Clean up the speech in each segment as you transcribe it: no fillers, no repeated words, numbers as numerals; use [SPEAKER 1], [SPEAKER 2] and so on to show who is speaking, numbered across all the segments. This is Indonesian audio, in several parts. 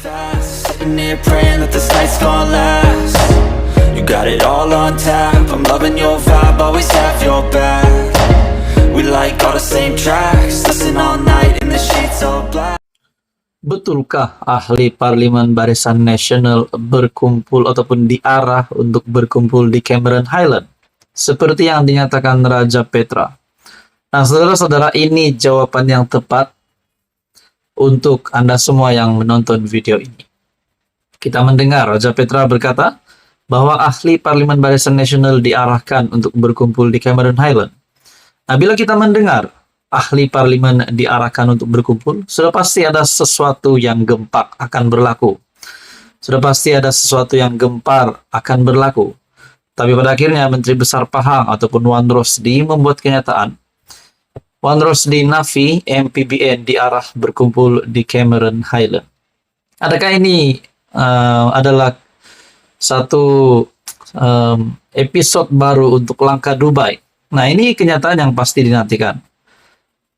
[SPEAKER 1] fast, sitting here praying that this night's gonna last. You got it all on tap, I'm loving your vibe, always have your back. We like all the same tracks, listen all night in the sheets all black.
[SPEAKER 2] Betulkah ahli Parlemen Barisan Nasional berkumpul ataupun diarah untuk berkumpul di Cameron Highland? Seperti yang dinyatakan Raja Petra. Nah, saudara-saudara, ini jawaban yang tepat untuk Anda semua yang menonton video ini. Kita mendengar Raja Petra berkata bahwa ahli Parlemen Barisan Nasional diarahkan untuk berkumpul di Cameron Highland. Nah, bila kita mendengar ahli parlemen diarahkan untuk berkumpul, sudah pasti ada sesuatu yang gempak akan berlaku. Sudah pasti ada sesuatu yang gempar akan berlaku. Tapi pada akhirnya Menteri Besar Pahang ataupun Wan Rosdi membuat kenyataan. Wan Rosdi Nafi MPBN diarah berkumpul di Cameron Highland. Adakah ini adalah satu episode baru untuk langkah Dubai? Nah, ini kenyataan yang pasti dinantikan.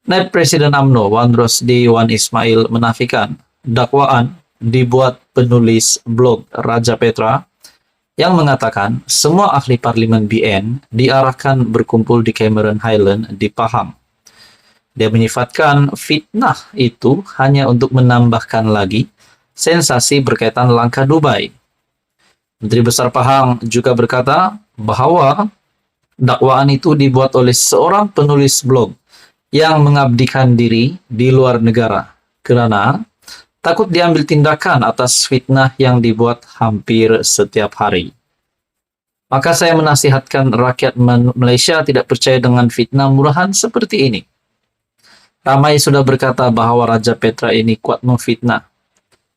[SPEAKER 2] Naib Presiden UMNO Wan Rosdi Wan Ismail menafikan dakwaan dibuat penulis blog Raja Petra yang mengatakan semua ahli parlemen BN diarahkan berkumpul di Cameron Highland di Pahang. Dia menyifatkan fitnah itu hanya untuk menambahkan lagi sensasi berkaitan langkah Dubai. Menteri Besar Pahang juga berkata bahwa dakwaan itu dibuat oleh seorang penulis blog yang mengabdikan diri di luar negara karena takut diambil tindakan atas fitnah yang dibuat hampir setiap hari. Maka saya menasihatkan rakyat Malaysia tidak percaya dengan fitnah murahan seperti ini. Ramai sudah berkata bahwa Raja Petra ini kuat memfitnah.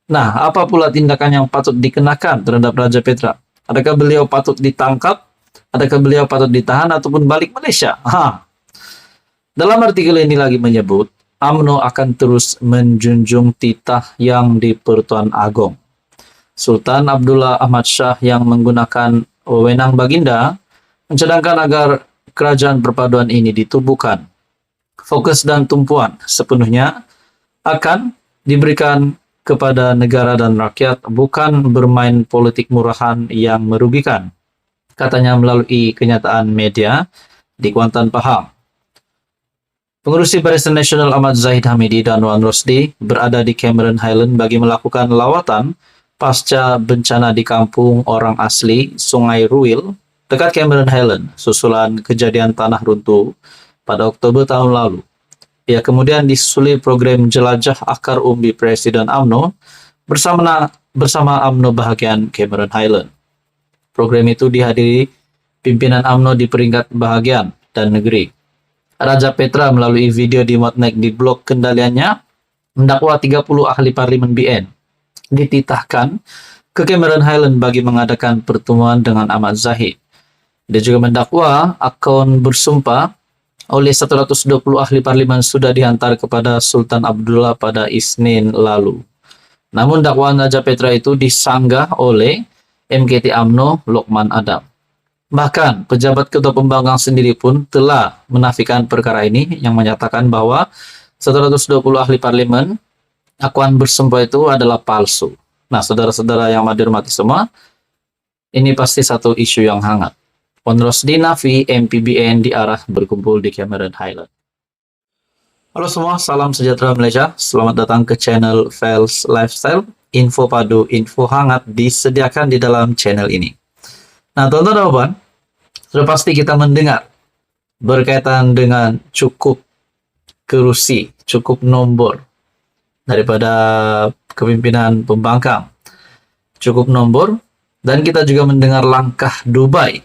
[SPEAKER 2] Nah, apa pula tindakan yang patut dikenakan terhadap Raja Petra? Adakah beliau patut ditangkap? Adakah beliau patut ditahan ataupun balik Malaysia? Dalam artikel ini lagi menyebut, UMNO akan terus menjunjung titah yang di-Pertuan Agong. Sultan Abdullah Ahmad Shah yang menggunakan wewenang baginda mencadangkan agar kerajaan perpaduan ini ditubuhkan. Fokus dan tumpuan sepenuhnya akan diberikan kepada negara dan rakyat, bukan bermain politik murahan yang merugikan, katanya melalui kenyataan media di Kuantan, Pahang. Pengurusi Barisan Nasional Ahmad Zahid Hamidi dan Wan Rosdi berada di Cameron Highland bagi melakukan lawatan pasca bencana di kampung orang asli Sungai Ruil dekat Cameron Highland susulan kejadian tanah runtuh pada Oktober tahun lalu. Ia kemudian disusuli program Jelajah Akar Umbi Presiden UMNO bersama UMNO bahagian Cameron Highland. Program itu dihadiri pimpinan UMNO di peringkat bahagian dan negeri. Raja Petra melalui video dimuat naik di blog kendaliannya mendakwa 30 ahli parlemen BN dititahkan ke Cameron Highland bagi mengadakan pertemuan dengan Ahmad Zahid. Dia juga mendakwa akun bersumpah oleh 120 ahli parlemen sudah dihantar kepada Sultan Abdullah pada Isnin lalu. Namun dakwaan Raja Petra itu disanggah oleh MKT UMNO Lokman Adam. Bahkan pejabat ketua pembangkang sendiri pun telah menafikan perkara ini yang menyatakan bahwa 120 ahli parlemen akuan bersumpah itu adalah palsu. Nah, saudara-saudara yang dihormati semua, ini pasti satu isu yang hangat. Wan Rosdi Nafi MPBN diarah berkumpul di Cameron Highland. Halo semua, salam sejahtera Malaysia. Selamat datang ke channel Fels Lifestyle. Info padu, info hangat disediakan di dalam channel ini. Nah, teman-teman, sudah pasti kita mendengar berkaitan dengan cukup kerusi, cukup nombor daripada kepimpinan pembangkang. Cukup nombor, dan kita juga mendengar langkah Dubai.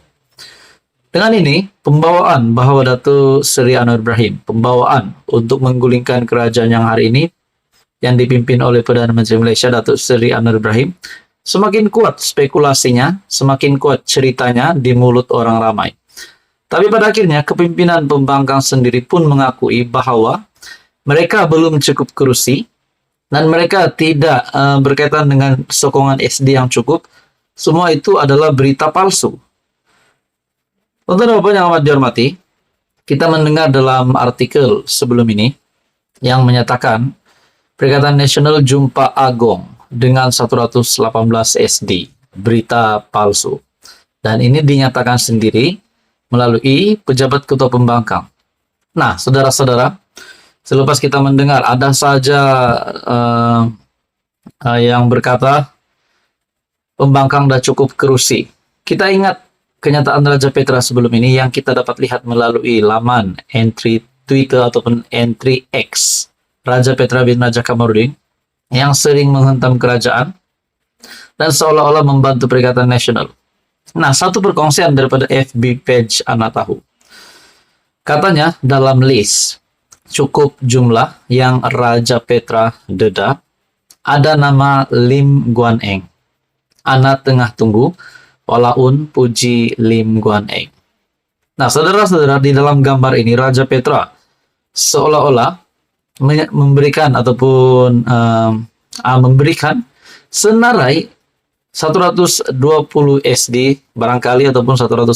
[SPEAKER 2] Dengan ini, pembawaan bahwa Datuk Seri Anwar Ibrahim, pembawaan untuk menggulingkan kerajaan yang hari ini yang dipimpin oleh Perdana Menteri Malaysia Datuk Seri Anwar Ibrahim, semakin kuat spekulasinya, semakin kuat ceritanya di mulut orang ramai. Tapi pada akhirnya, kepimpinan pembangkang sendiri pun mengakui bahwa mereka belum cukup kerusi dan mereka tidak berkaitan dengan sokongan SD yang cukup. Semua itu adalah berita palsu. Untuk Bapak yang amat dihormati, kita mendengar dalam artikel sebelum ini yang menyatakan Perikatan Nasional Jumpa Agong dengan 118 SD, berita palsu. Dan ini dinyatakan sendiri melalui pejabat ketua pembangkang. Nah, saudara-saudara, selepas kita mendengar ada saja yang berkata pembangkang dah cukup kerusi. Kita ingat kenyataan Raja Petra sebelum ini yang kita dapat lihat melalui laman entry Twitter ataupun entry X Raja Petra bin Raja Kamarudin yang sering menghentam kerajaan dan seolah-olah membantu Perikatan Nasional. Nah, satu perkongsian daripada FB page Anak Tahu. Katanya dalam list cukup jumlah yang Raja Petra deda, ada nama Lim Guan Eng. Anak tengah tunggu Walaun Puji Lim Guan Eng. Nah, saudara-saudara, di dalam gambar ini Raja Petra seolah-olah memberikan ataupun memberikan senarai 120 SD barangkali ataupun 118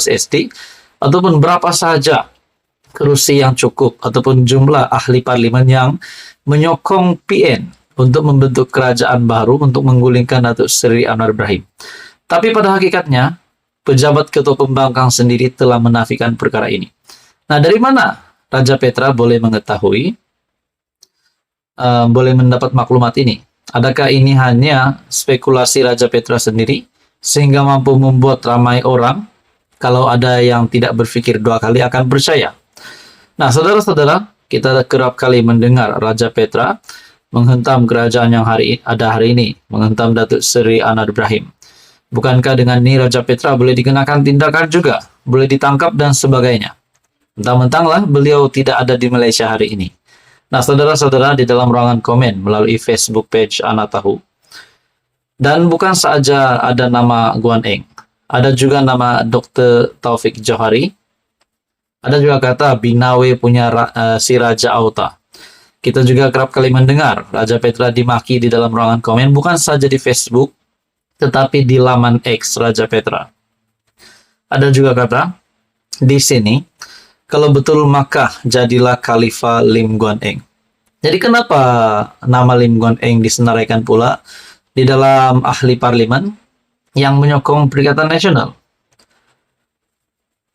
[SPEAKER 2] SD ataupun berapa saja kursi yang cukup ataupun jumlah ahli parlimen yang menyokong PN untuk membentuk kerajaan baru untuk menggulingkan Datuk Seri Anwar Ibrahim. Tapi pada hakikatnya pejabat ketua pembangkang sendiri telah menafikan perkara ini. Nah, dari mana Raja Petra boleh mengetahui boleh mendapat maklumat ini? Adakah ini hanya spekulasi Raja Petra sendiri sehingga mampu membuat ramai orang kalau ada yang tidak berpikir dua kali akan percaya? Nah, saudara-saudara, kita kerap kali mendengar Raja Petra menghentam kerajaan yang ada hari ini, menghentam Datuk Seri Anwar Ibrahim. Bukankah dengan ini Raja Petra boleh dikenakan tindakan juga, boleh ditangkap dan sebagainya? Mentang-mentanglah beliau tidak ada di Malaysia hari ini. Nah, saudara-saudara, di dalam ruangan komen melalui Facebook page Anak Tahu. Dan bukan saja ada nama Guan Eng, ada juga nama Dr. Taufik Johari. Ada juga kata Binawe punya si Raja Auta. Kita juga kerap kali mendengar Raja Petra dimaki di dalam ruangan komen, bukan saja di Facebook, tetapi di laman X Raja Petra. Ada juga kata di sini, kalau betul maka jadilah Khalifah Lim Guan Eng. Jadi kenapa nama Lim Guan Eng disenaraikan pula di dalam ahli parlimen yang menyokong Perikatan Nasional?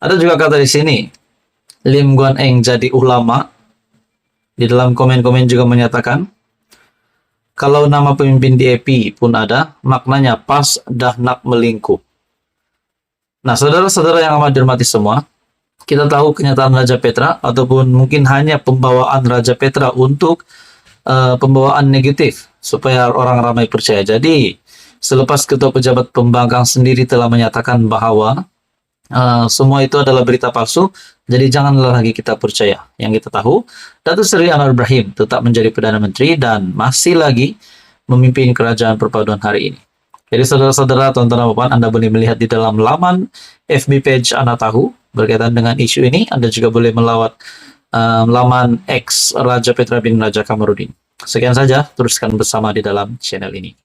[SPEAKER 2] Ada juga kata di sini, Lim Guan Eng jadi ulama. Di dalam komen-komen juga menyatakan, kalau nama pemimpin DAP pun ada, maknanya pas dah nak melingkup. Nah, saudara-saudara yang amat dihormati semua, kita tahu kenyataan Raja Petra ataupun mungkin hanya pembawaan Raja Petra untuk pembawaan negatif supaya orang ramai percaya. Jadi selepas ketua pejabat pembangkang sendiri telah menyatakan bahwa semua itu adalah berita palsu, jadi janganlah lagi kita percaya. Yang kita tahu, Datuk Seri Anwar Ibrahim tetap menjadi Perdana Menteri dan masih lagi memimpin kerajaan perpaduan hari ini. Jadi saudara-saudara, tuan-tuan dan puan, Anda boleh melihat di dalam laman FB page Anak Tahu berkaitan dengan isu ini. Anda juga boleh melawat laman X Raja Petra bin Raja Kamarudin. Sekian saja, teruskan bersama di dalam channel ini.